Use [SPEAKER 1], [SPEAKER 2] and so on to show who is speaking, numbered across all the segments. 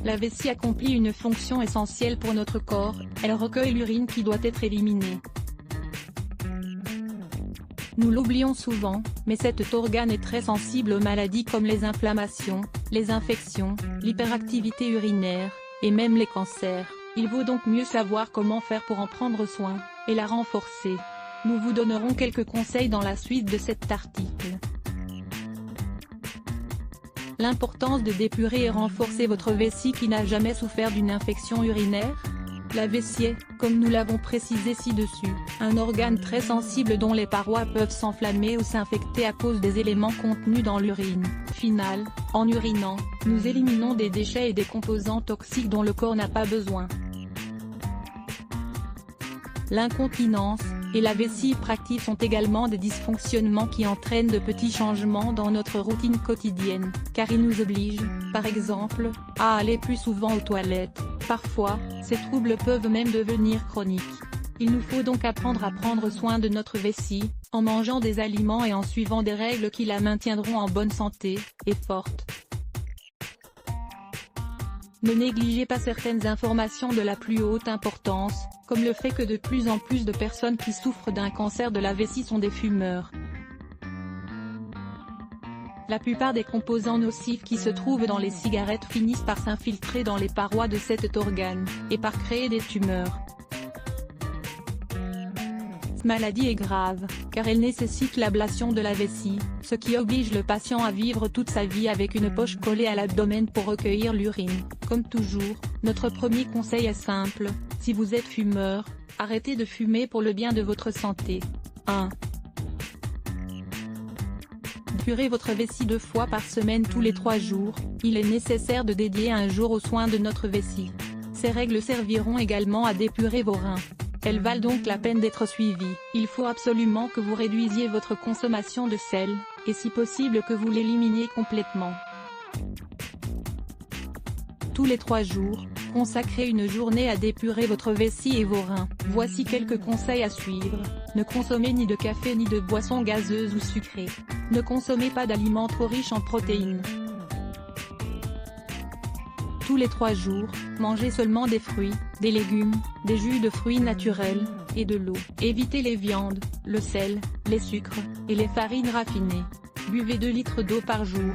[SPEAKER 1] La vessie accomplit une fonction essentielle pour notre corps, elle recueille l'urine qui doit être éliminée. Nous l'oublions souvent, mais cet organe est très sensible aux maladies comme les inflammations, les infections, l'hyperactivité urinaire, et même les cancers. Il vaut donc mieux savoir comment faire pour en prendre soin, et la renforcer. Nous vous donnerons quelques conseils dans la suite de cet article. L'importance de d'épurer et renforcer votre vessie qui n'a jamais souffert d'une infection urinaire. La vessie est, comme nous l'avons précisé ci-dessus, un organe très sensible dont les parois peuvent s'enflammer ou s'infecter à cause des éléments contenus dans l'urine. Final, en urinant, nous éliminons des déchets et des composants toxiques dont le corps n'a pas besoin. L'incontinence et la vessie hyperactive sont également des dysfonctionnements qui entraînent de petits changements dans notre routine quotidienne, car ils nous obligent, par exemple, à aller plus souvent aux toilettes. Parfois, ces troubles peuvent même devenir chroniques. Il nous faut donc apprendre à prendre soin de notre vessie, en mangeant des aliments et en suivant des règles qui la maintiendront en bonne santé, et forte. Ne négligez pas certaines informations de la plus haute importance, comme le fait que de plus en plus de personnes qui souffrent d'un cancer de la vessie sont des fumeurs. La plupart des composants nocifs qui se trouvent dans les cigarettes finissent par s'infiltrer dans les parois de cet organe, et par créer des tumeurs. Cette maladie est grave, car elle nécessite l'ablation de la vessie, ce qui oblige le patient à vivre toute sa vie avec une poche collée à l'abdomen pour recueillir l'urine. Comme toujours, notre premier conseil est simple, si vous êtes fumeur, arrêtez de fumer pour le bien de votre santé. 1. Épurez votre vessie 2 fois par semaine tous les 3 jours, il est nécessaire de dédier un jour aux soins de notre vessie. Ces règles serviront également à d'épurer vos reins. Elles valent donc la peine d'être suivies. Il faut absolument que vous réduisiez votre consommation de sel, et si possible que vous l'éliminiez complètement. Tous les 3 jours, consacrez une journée à d'épurer votre vessie et vos reins. Voici quelques conseils à suivre. Ne consommez ni de café ni de boissons gazeuses ou sucrées. Ne consommez pas d'aliments trop riches en protéines. Tous les 3 jours, mangez seulement des fruits, des légumes, des jus de fruits naturels, et de l'eau. Évitez les viandes, le sel, les sucres, et les farines raffinées. Buvez 2 litres d'eau par jour.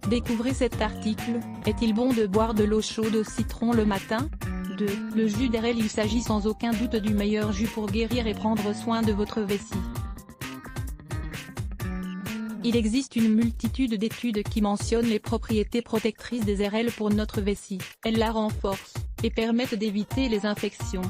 [SPEAKER 1] Découvrez cet article, est-il bon de boire de l'eau chaude au citron le matin? 2. Le jus d'érable. Il s'agit sans aucun doute du meilleur jus pour guérir et prendre soin de votre vessie. Il existe une multitude d'études qui mentionnent les propriétés protectrices des érelles pour notre vessie. Elles la renforcent, et permettent d'éviter les infections.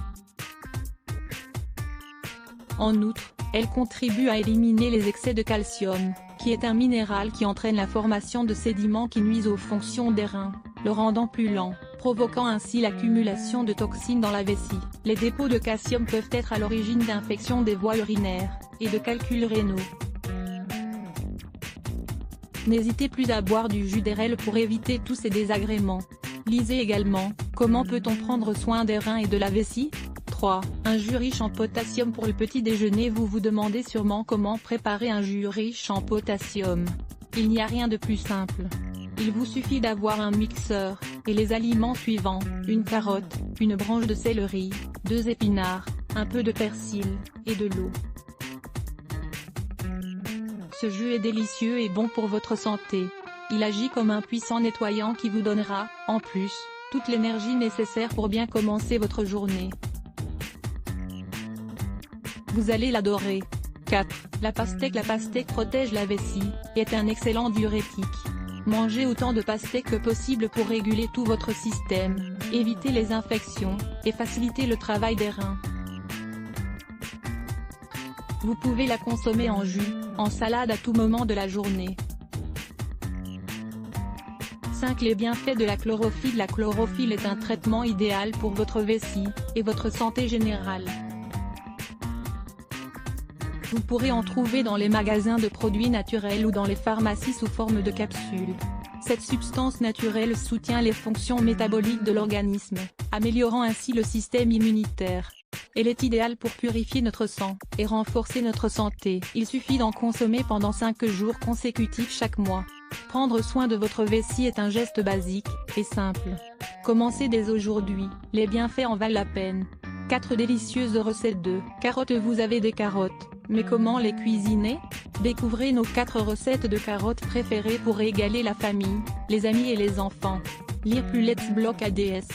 [SPEAKER 1] En outre, elles contribuent à éliminer les excès de calcium, qui est un minéral qui entraîne la formation de sédiments qui nuisent aux fonctions des reins, le rendant plus lent, provoquant ainsi l'accumulation de toxines dans la vessie. Les dépôts de calcium peuvent être à l'origine d'infections des voies urinaires, et de calculs rénaux. N'hésitez plus à boire du jus d'érable pour éviter tous ces désagréments. Lisez également, comment peut-on prendre soin des reins et de la vessie? 3. Un jus riche en potassium pour le petit déjeuner. Vous vous demandez sûrement comment préparer un jus riche en potassium. Il n'y a rien de plus simple. Il vous suffit d'avoir un mixeur, et les aliments suivants, une carotte, une branche de céleri, 2 épinards, un peu de persil, et de l'eau. Ce jus est délicieux et bon pour votre santé. Il agit comme un puissant nettoyant qui vous donnera, en plus, toute l'énergie nécessaire pour bien commencer votre journée. Vous allez l'adorer. 4. La pastèque. La pastèque protège la vessie, et est un excellent diurétique. Mangez autant de pastèque que possible pour réguler tout votre système, éviter les infections, et faciliter le travail des reins. Vous pouvez la consommer en jus, en salade à tout moment de la journée. 5. Les bienfaits de la chlorophylle. La chlorophylle est un traitement idéal pour votre vessie, et votre santé générale. Vous pourrez en trouver dans les magasins de produits naturels ou dans les pharmacies sous forme de capsules. Cette substance naturelle soutient les fonctions métaboliques de l'organisme, améliorant ainsi le système immunitaire. Elle est idéale pour purifier notre sang et renforcer notre santé. Il suffit d'en consommer pendant 5 jours consécutifs chaque mois. Prendre soin de votre vessie est un geste basique et simple. Commencez dès aujourd'hui, les bienfaits en valent la peine. 4 délicieuses recettes de carottes. Vous avez des carottes, mais comment les cuisiner? Découvrez nos 4 recettes de carottes préférées pour régaler la famille, les amis et les enfants. Lire plus Let's Block ADS.